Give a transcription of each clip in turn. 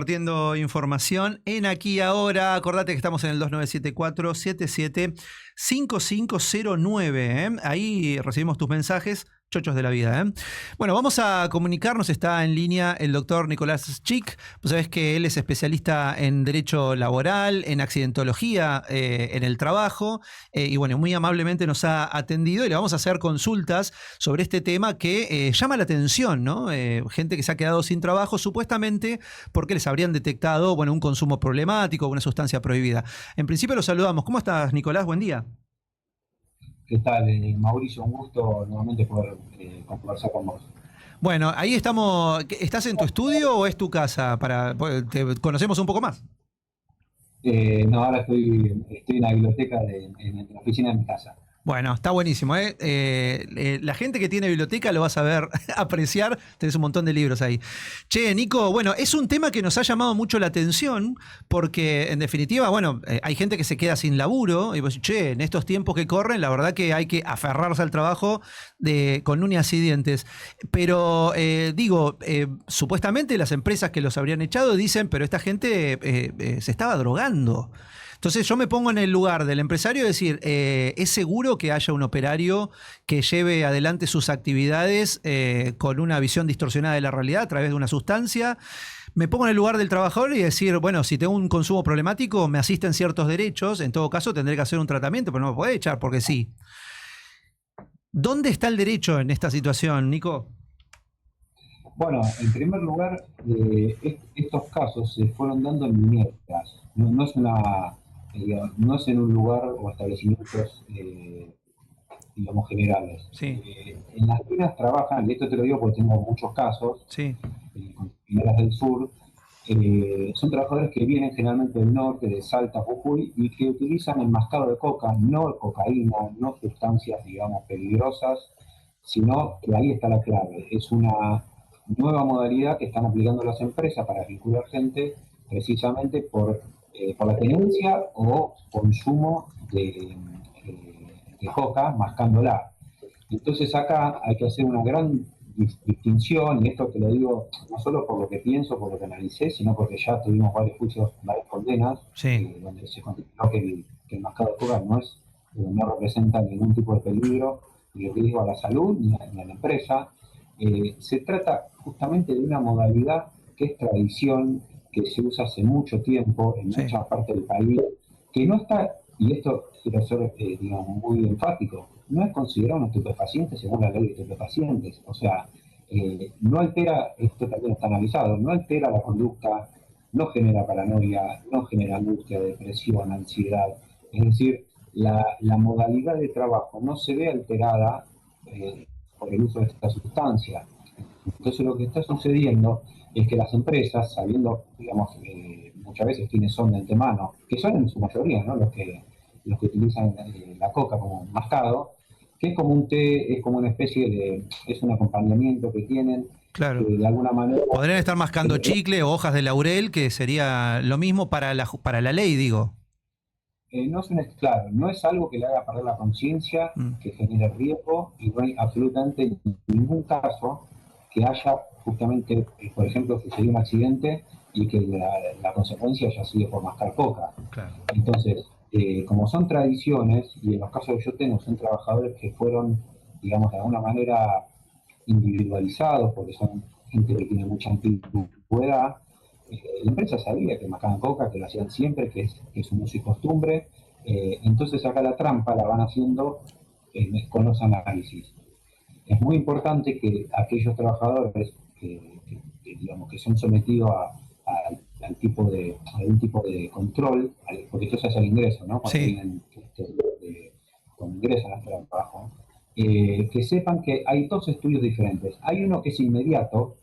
Compartiendo información en Aquí y Ahora. Acordate que estamos en el 2974-775509. Ahí recibimos tus mensajes, chochos de la vida. Bueno, vamos a comunicarnos. Está en línea el doctor Nicolás Schick. Vos sabés que él es especialista en Derecho Laboral, en Accidentología en el trabajo. Y bueno, muy amablemente nos ha atendido y le vamos a hacer consultas sobre este tema que llama la atención, ¿no? Gente que se ha quedado sin trabajo supuestamente porque les habrían detectado, bueno, un consumo problemático, una sustancia prohibida. En principio los saludamos. ¿Cómo estás, Nicolás? Buen día. ¿Qué tal, Mauricio? Un gusto nuevamente poder conversar con vos. Bueno, ahí estamos. ¿Estás en tu estudio o es tu casa? Te conocemos un poco más. No, ahora estoy en la biblioteca en la oficina de mi casa. Bueno, está buenísimo, ¿eh? La gente que tiene biblioteca lo vas a ver apreciar. Tenés un montón de libros ahí. Che, Nico, bueno, es un tema que nos ha llamado mucho la atención porque, en definitiva, bueno, hay gente que se queda sin laburo y vos, che, en estos tiempos que corren, la verdad que hay que aferrarse al trabajo con uñas y dientes. Pero, supuestamente las empresas que los habrían echado dicen, pero esta gente se estaba drogando. Entonces yo me pongo en el lugar del empresario y decir, ¿es seguro que haya un operario que lleve adelante sus actividades con una visión distorsionada de la realidad a través de una sustancia? Me pongo en el lugar del trabajador y decir, bueno, si tengo un consumo problemático, me asisten ciertos derechos, en todo caso tendré que hacer un tratamiento, pero no me puede echar porque sí. ¿Dónde está el derecho en esta situación, Nico? Bueno, en primer lugar, estos casos se fueron dando en viñetas. No es no es en un lugar o establecimientos, digamos, generales. Sí, En las minas trabajan, y esto te lo digo porque tengo muchos casos, sí, con mineras del sur. Son trabajadores que vienen generalmente del norte, de Salta, Jujuy, y que utilizan el mascado de coca, no cocaína, no sustancias, digamos, peligrosas, sino que ahí está la clave. Es una nueva modalidad que están aplicando las empresas para vincular gente precisamente por la tenencia o consumo de coca mascándola. Entonces acá hay que hacer una gran distinción, y esto te lo digo no solo por lo que pienso, por lo que analicé, sino porque ya tuvimos varios juicios, varias condenas, sí. donde se consideró que el mascado de coca no representa ningún tipo de peligro, ni lo que digo a la salud ni a la empresa. Se trata justamente de una modalidad que es tradición, que se usa hace mucho tiempo en Sí. muchas partes del país, que no está, y esto quiero ser digamos, muy enfático, no es considerado un estupefaciente según la ley de estupefacientes. O sea, no altera, esto también está analizado, no altera la conducta, no genera paranoia, no genera angustia, depresión, ansiedad. Es decir, la modalidad de trabajo no se ve alterada por el uso de esta sustancia. Entonces lo que está sucediendo es que las empresas, sabiendo, digamos, muchas veces quiénes son de antemano, que son en su mayoría, ¿no? Los que utilizan la coca como mascado, que es como un té, es como una especie de, es un acompañamiento que tienen, que Claro. de alguna manera Podrían estar mascando chicle o hojas de laurel, que sería lo mismo para la ley, digo. no es claro, no es algo que le haga perder la conciencia, Mm. que genere riesgo, y no hay absolutamente ningún caso que haya justamente, por ejemplo, sucedió un accidente y que la consecuencia haya sido por mascar coca. Claro. Entonces, como son tradiciones, y en los casos que yo tengo son trabajadores que fueron, digamos, de alguna manera individualizados, porque son gente que tiene mucha antigüedad, la empresa sabía que mascaban coca, que lo hacían siempre, que es un uso y costumbre. Entonces acá la trampa la van haciendo con los análisis. Es muy importante que aquellos trabajadores digamos, que son sometidos al a algún tipo de control, porque esto se hace al ingreso, ¿no? Cuando Sí, vienen, cuando ingresan al trabajo, que sepan que hay dos estudios diferentes. Hay uno que es inmediato,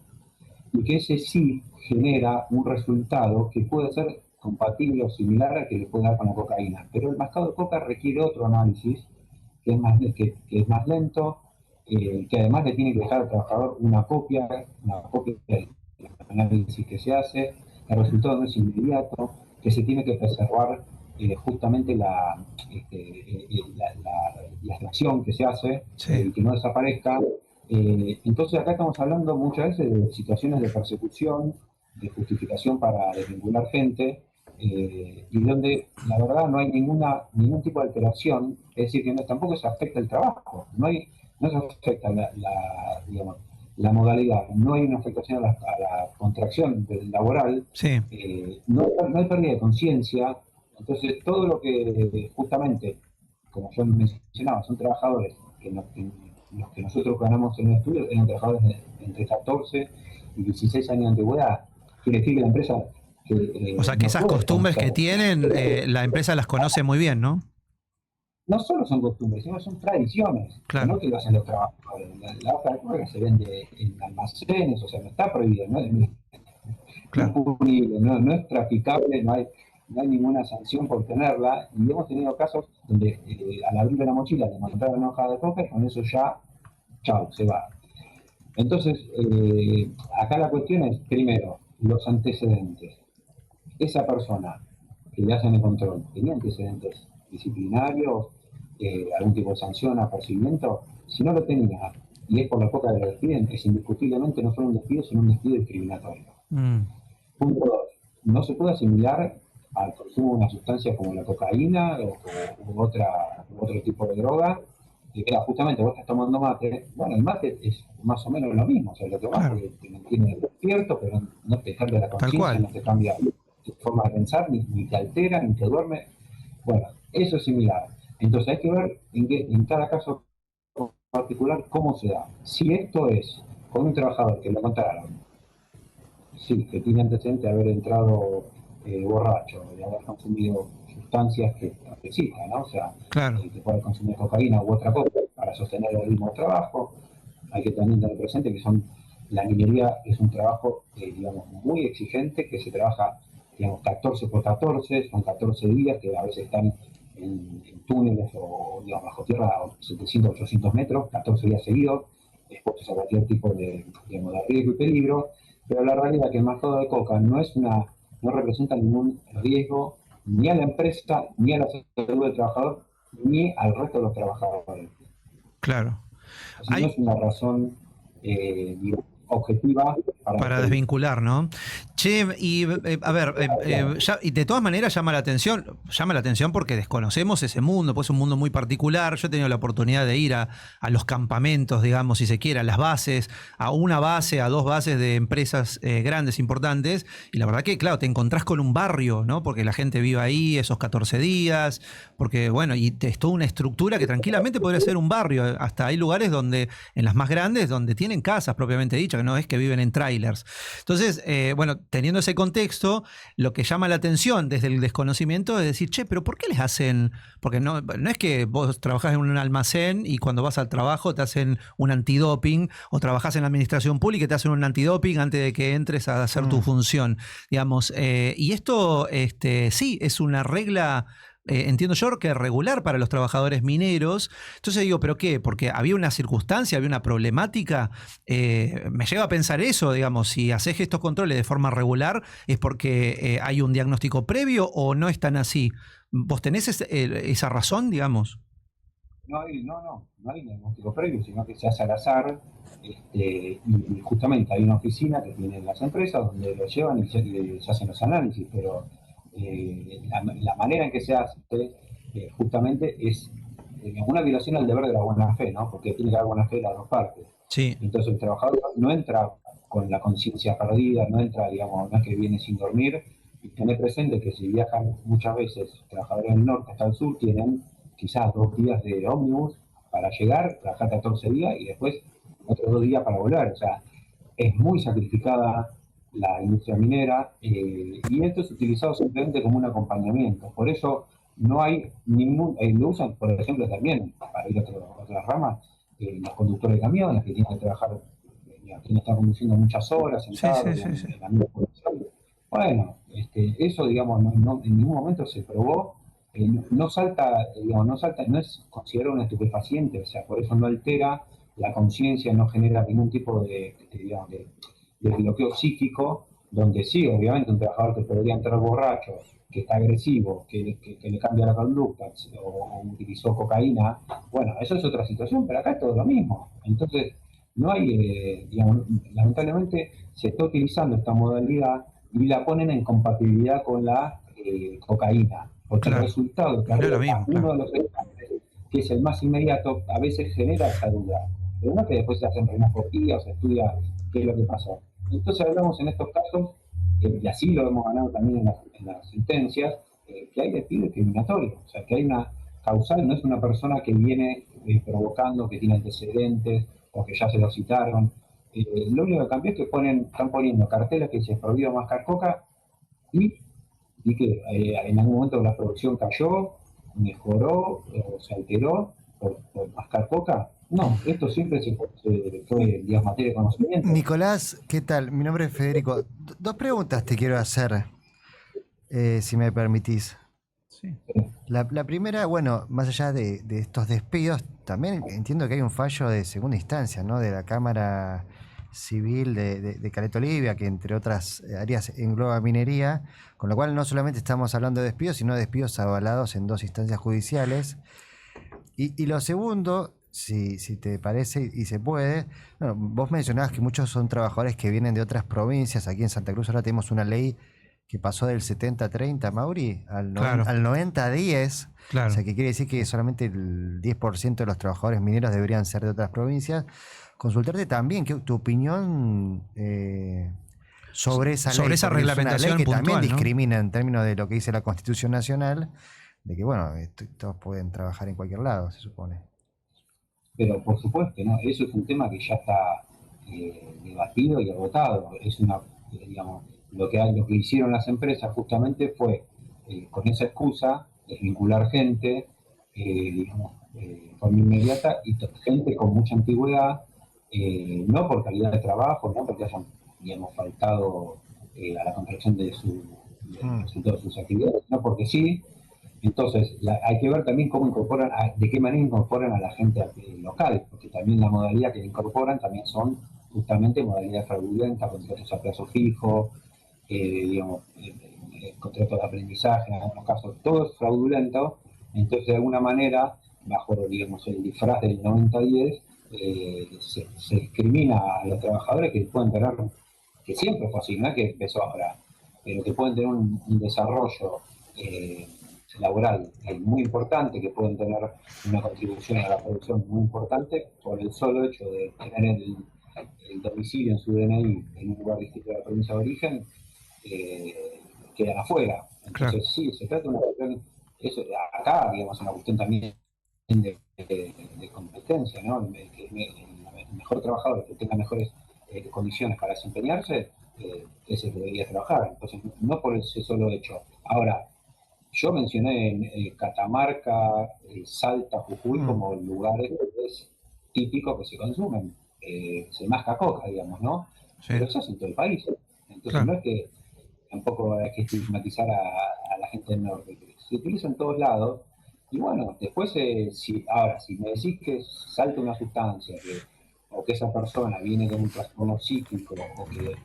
y que ese sí genera un resultado que puede ser compatible o similar al que le puede dar con la cocaína. Pero el mascado de coca requiere otro análisis que es más lento, que además le tiene que dejar al trabajador una copia del análisis que se hace, el resultado no es inmediato, que se tiene que preservar justamente la extracción que se hace sí. y que no desaparezca. Entonces acá estamos hablando muchas veces de situaciones de persecución, de justificación para desvincular gente, y donde la verdad no hay ningún tipo de alteración, es decir, que tampoco se afecta el trabajo, no se afecta digamos, la modalidad, no hay una afectación a la contracción del laboral, Sí. No hay pérdida de conciencia. Entonces todo lo que justamente, como yo mencionaba, son trabajadores los que nosotros ganamos en el estudio eran trabajadores entre 14 y 16 años de antigüedad. Quiere decir que la empresa O sea, que no esas puede costumbres que conocer. tienen, la empresa las conoce muy bien, ¿no? No solo son costumbres, sino son tradiciones, que no Claro, que lo hacen los trabajadores. La hoja de cuerda se vende en almacenes, o sea, no está prohibida, no es claro. punible, no es traficable, no hay ninguna sanción por tenerla. Y hemos tenido casos donde al abrir la mochila le mandaron una hoja de coca y con eso ya, chao, se va. Entonces, acá la cuestión es, primero, los antecedentes. Esa persona que le hacen el control, ¿tenía antecedentes disciplinarios, algún tipo de sanción, apercibimiento? Si no lo tenía, y es por la poca que lo despiden, es indiscutiblemente no solo un despido, sino un despido discriminatorio. Mm, Punto 2. No se puede asimilar al consumo de una sustancia como la cocaína u otro tipo de droga. Y que justamente vos estás tomando mate. Bueno, el mate es más o menos lo mismo. O sea, lo tomás claro, porque te mantiene despierto, pero no te cambia la tal conciencia, cual. no te cambia tu forma de pensar, ni te altera, ni te duerme. Bueno, eso es similar. Entonces hay que ver en cada caso particular cómo se da. Si esto es con un trabajador que lo contrataron, sí, que tiene antecedentes de haber entrado borracho, de haber consumido sustancias que necesita, ¿no? O sea, Claro, que puede consumir cocaína u otra cosa para sostener el ritmo de trabajo. Hay que también tener presente que la minería es un trabajo, digamos, muy exigente, que se trabaja, digamos, 14 por 14, son 14 días que a veces están en túneles o, digamos, bajo tierra a 700, 800 metros, 14 días seguidos, expuestos a cualquier tipo digamos, de riesgo y peligro, pero la realidad es que el marcado de coca no representa ningún riesgo ni a la empresa, ni a la salud del trabajador, ni al resto de los trabajadores. claro. Así no Hay, es una razón objetiva para para despedir. desvincular, ¿no? Che, y a ver, Claro. y de todas maneras llama la atención porque desconocemos ese mundo, pues es un mundo muy particular. Yo he tenido la oportunidad de ir a los campamentos, digamos, si se quiere, a las bases, a una base, a dos bases de empresas grandes, importantes, y la verdad que, claro, te encontrás con un barrio, ¿no? Porque la gente vive ahí esos 14 días, porque, bueno, y es toda una estructura que tranquilamente podría ser un barrio. Hasta hay lugares donde, en las más grandes, donde tienen casas propiamente dichas, que no es que viven en trailers. Entonces, bueno, teniendo ese contexto, lo que llama la atención desde el desconocimiento es decir, che, pero ¿por qué les hacen? Porque no es que vos trabajás en un almacén y cuando vas al trabajo te hacen un antidoping, o trabajás en la administración pública y te hacen un antidoping antes de que entres a hacer tu función, digamos. Y esto, sí, es una regla, entiendo yo, que regular para los trabajadores mineros. Entonces digo, ¿pero qué? Porque había una circunstancia, había una problemática. Me lleva a pensar eso, digamos, si haces estos controles de forma regular, ¿es porque hay un diagnóstico previo o no es tan así? ¿Vos tenés esa razón, digamos? No hay diagnóstico previo, sino que se hace al azar, y justamente hay una oficina que tienen las empresas donde lo llevan y se hacen los análisis, pero la manera en que se hace justamente es una violación al deber de la buena fe, ¿no? Porque tiene que haber buena fe de las dos partes. Sí, Entonces el trabajador no entra con la conciencia perdida, no entra, digamos, no es que viene sin dormir, y tener presente que si viajan muchas veces trabajadores del norte hasta el sur, tienen quizás 2 días de ómnibus para llegar, trabajar 14 días y después otros 2 días para volver. O sea, es muy sacrificada la industria minera, y esto es utilizado simplemente como un acompañamiento. Por eso no hay lo usan, por ejemplo, también para ir a otras ramas, los conductores de camiones que tienen que trabajar, tienen que estar conduciendo muchas horas sí, sentados sí, digamos, sí, sí. en la misma posición. Bueno, eso, digamos, en ningún momento se probó, no salta, digamos, no es considerado un estupefaciente, o sea, por eso no altera la conciencia, no genera ningún tipo digamos, de bloqueo psíquico, donde sí, obviamente, un trabajador que podría entrar borracho, que está agresivo, que le cambia la conducta, o utilizó cocaína, bueno, eso es otra situación, pero acá es todo lo mismo. Entonces, no hay, digamos, lamentablemente se está utilizando esta modalidad y la ponen en compatibilidad con la cocaína, porque el resultado que no es lo mismo, uno de los exámenes, que es el más inmediato, a veces genera esa duda, pero no que después se hacen renoscopía o se estudia qué es lo que pasó. Entonces hablamos en estos casos, y así lo hemos ganado también en las sentencias, que hay despido discriminatorio, o sea, que hay una causal, no es una persona que viene provocando, que tiene antecedentes o que ya se lo citaron. Lo único que cambió es que están poniendo carteles que se prohibió mascar coca y que en algún momento la producción cayó, mejoró o se alteró por mascar coca. No, esto siempre fue, digamos, materia de conocimiento. Nicolás, ¿qué tal? Mi nombre es Federico. Dos preguntas te quiero hacer, si me permitís. Sí. La primera, bueno, más allá de estos despidos, también entiendo que hay un fallo de segunda instancia, ¿no? De la Cámara Civil de Caleta Olivia, que entre otras áreas engloba minería, con lo cual no solamente estamos hablando de despidos, sino de despidos avalados en 2 instancias judiciales. Y lo segundo, si te parece y se puede, bueno, vos mencionabas que muchos son trabajadores que vienen de otras provincias. Aquí en Santa Cruz ahora tenemos una ley que pasó del 70-30, Mauri, al Claro. 90-10. Claro. O sea, que quiere decir que solamente el 10% de los trabajadores mineros deberían ser de otras provincias. Consultarte también tu opinión sobre esa ley. Sobre esa porque reglamentación es una ley que puntual, también ¿no? discrimina en términos de lo que dice la Constitución Nacional, de que, bueno, todos pueden trabajar en cualquier lado, se supone. Pero por supuesto, ¿no? Eso es un tema que ya está debatido y agotado. Es una, digamos, lo que hicieron las empresas justamente fue, con esa excusa, desvincular gente, digamos, de forma inmediata, y gente con mucha antigüedad, no por calidad de trabajo, no porque hayan, digamos, faltado a la contracción de resultado de sus actividades, no porque sí. Entonces, hay que ver también cómo incorporan, de qué manera incorporan a la gente local, porque también la modalidad que incorporan también son justamente modalidades fraudulentas, contratos a plazo fijo, digamos, contratos de aprendizaje, en algunos casos, todo es fraudulento. Entonces, de alguna manera, bajo, digamos, el disfraz del 90-10, se discrimina a los trabajadores que pueden tener, que siempre fue así, no es que empezó ahora, pero que pueden tener un desarrollo laboral muy importante, que pueden tener una contribución a la producción muy importante por el solo hecho de tener el domicilio en su DNI en un lugar distinto de la provincia de origen, quedan afuera. Entonces, Claro. sí, se trata de una cuestión, eso, acá, digamos, una cuestión también de competencia, ¿no? El mejor trabajador que tenga mejores condiciones para desempeñarse es el que debería trabajar. Entonces, no por ese solo hecho. Ahora, yo mencioné Catamarca, Salta, Jujuy como lugares típicos que se consumen. Se masca coca, digamos, ¿no? Sí. Pero eso es en todo el país. Entonces Claro. no es que tampoco hay que estigmatizar a la gente del norte. Se utiliza en todos lados. Y bueno, después, si me decís que salta una sustancia o que esa persona viene con un trastorno psíquico o que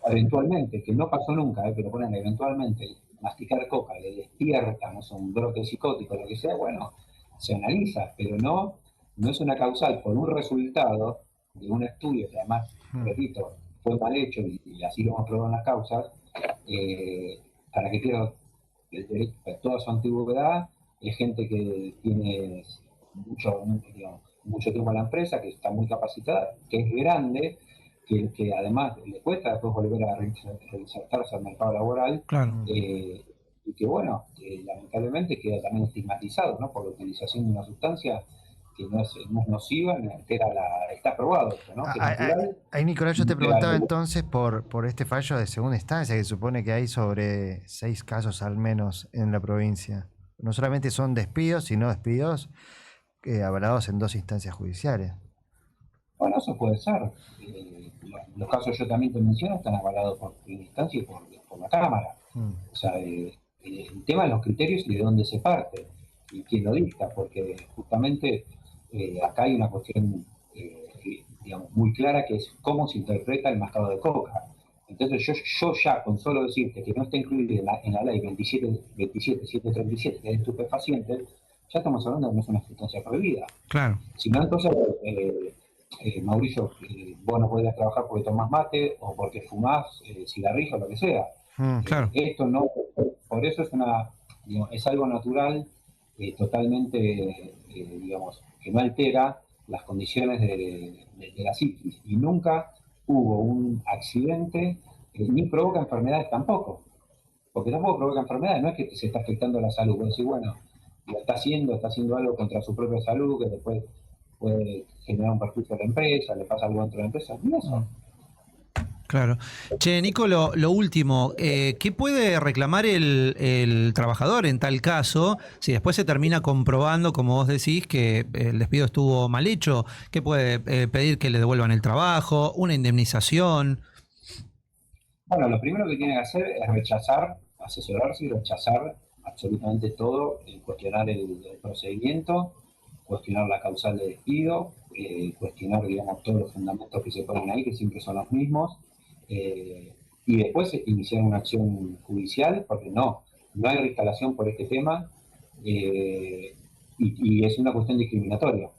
eventualmente, que no pasó nunca, pero ponen eventualmente masticar coca le despierta, no sé, un brote psicótico, lo que sea, bueno, se analiza, pero no es una causal por un resultado de un estudio que además, repito, fue mal hecho y así lo hemos probado en las causas, para que pierda toda su antigüedad. Es gente que tiene digamos, mucho tiempo en la empresa, que está muy capacitada, que es grande, que además le cuesta después volver a reinsertarse al mercado laboral, Claro. y que bueno, lamentablemente queda también estigmatizado, ¿no? Por la utilización de una sustancia que no es nociva, ni altera está probado esto, ¿no? Que es natural. Ahí, Nicolás, yo te preguntaba entonces por este fallo de segunda instancia, que supone que hay sobre 6 casos al menos en la provincia. No solamente son despidos, sino despidos avalados en 2 instancias judiciales. Bueno, eso puede ser. Los casos yo también te menciono están avalados por primera instancia y por la Cámara. O sea, el tema de los criterios y de dónde se parte y quién lo dicta, porque justamente acá hay una cuestión, digamos, muy clara, que es cómo se interpreta el mascado de coca. Entonces yo ya con solo decirte que no está incluido en la ley 27.737, que es estupefaciente, ya estamos hablando de que no es una sustancia prohibida. Claro. Si no, entonces, Mauricio, vos no podrías trabajar porque tomás mate o porque fumás cigarrillo o lo que sea. Claro. Esto no, por eso digamos, es algo natural, totalmente, digamos, que no altera las condiciones de la psiquis. Y nunca hubo un accidente, ni provoca enfermedades tampoco. Porque tampoco provoca enfermedades, no es que se está afectando la salud. Vos decís, bueno, lo está haciendo algo contra su propia salud, que después puede generar un perjuicio a la empresa, le pasa algo dentro de la empresa. No eso. Claro. Che, Nico, lo último, ¿qué puede reclamar el trabajador en tal caso si después se termina comprobando, como vos decís, que el despido estuvo mal hecho? ¿Qué puede pedir? ¿Que le devuelvan el trabajo? ¿Una indemnización? Bueno, lo primero que tiene que hacer es rechazar, asesorarse y rechazar absolutamente todo, cuestionar el procedimiento, cuestionar la causal de despido, cuestionar, digamos, todos los fundamentos que se ponen ahí, que siempre son los mismos, y después iniciar una acción judicial, porque no hay reinstalación por este tema, y es una cuestión discriminatoria,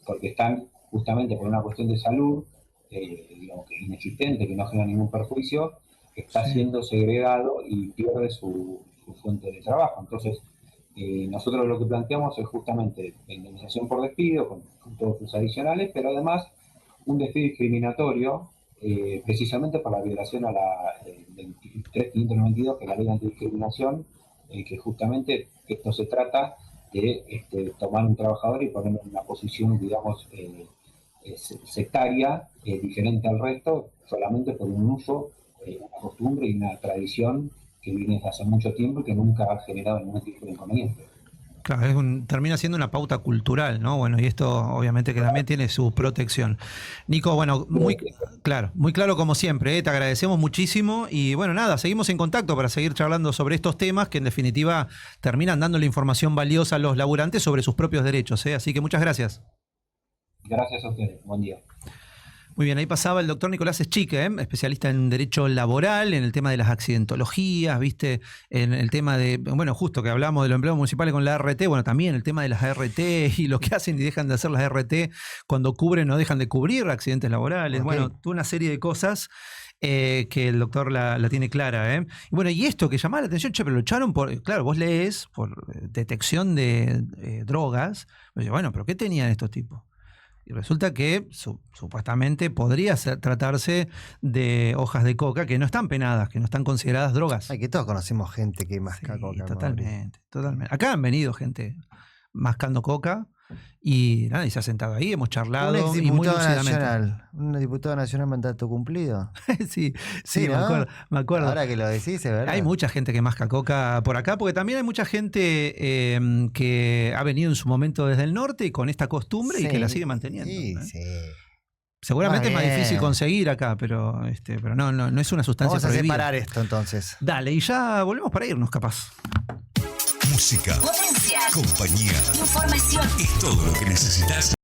porque están justamente por una cuestión de salud, digamos, que es inexistente, que no genera ningún perjuicio, está siendo segregado y pierde su fuente de trabajo. Entonces, nosotros lo que planteamos es justamente la indemnización por despido, con todos sus adicionales, pero además un despido discriminatorio, precisamente por la violación a la 23.592, que es la ley de antidiscriminación, que justamente esto se trata de tomar un trabajador y ponerlo en una posición, digamos, sectaria, diferente al resto, solamente por un uso, una costumbre y una tradición que viene desde hace mucho tiempo y que nunca ha generado ningún tipo de inconveniente. Claro, termina siendo una pauta cultural, ¿no? Bueno, y esto obviamente que también tiene su protección. Nico, bueno, muy claro como siempre, ¿eh? Te agradecemos muchísimo y bueno, nada, seguimos en contacto para seguir charlando sobre estos temas que en definitiva terminan dando la información valiosa a los laburantes sobre sus propios derechos, ¿eh? Así que muchas gracias. Gracias a ustedes, buen día. Muy bien, ahí pasaba el doctor Nicolás Eschique, especialista en derecho laboral, en el tema de las accidentologías, ¿viste? En el tema de, bueno, justo que hablamos de los empleados municipales con la ART, bueno, también el tema de las ART y lo que hacen y dejan de hacer las ART cuando cubren o dejan de cubrir accidentes laborales. Okay. Bueno, toda una serie de cosas que el doctor la tiene clara, ¿eh? Y bueno, y esto que llamaba la atención, che, pero lo echaron por, claro, vos lees por detección de drogas, bueno, pero ¿qué tenían estos tipos? Y resulta que supuestamente podría tratarse de hojas de coca que no están penadas, que no están consideradas drogas. Ay, que todos conocemos gente que masca coca. Totalmente. Acá han venido gente mascando coca y nada, y se ha sentado ahí, hemos charlado. Un diputado nacional mandato cumplido. sí, ¿no? me acuerdo. Ahora que lo decís, es verdad. Hay mucha gente que masca coca por acá, porque también hay mucha gente que ha venido en su momento desde el norte y con esta costumbre y que la sigue manteniendo. Sí. Seguramente es más difícil conseguir acá, pero no es una sustancia prohibida. Vamos a separar esto entonces. Dale, y ya volvemos para irnos, capaz. Música, noticias, compañía, información. Es todo lo que necesitas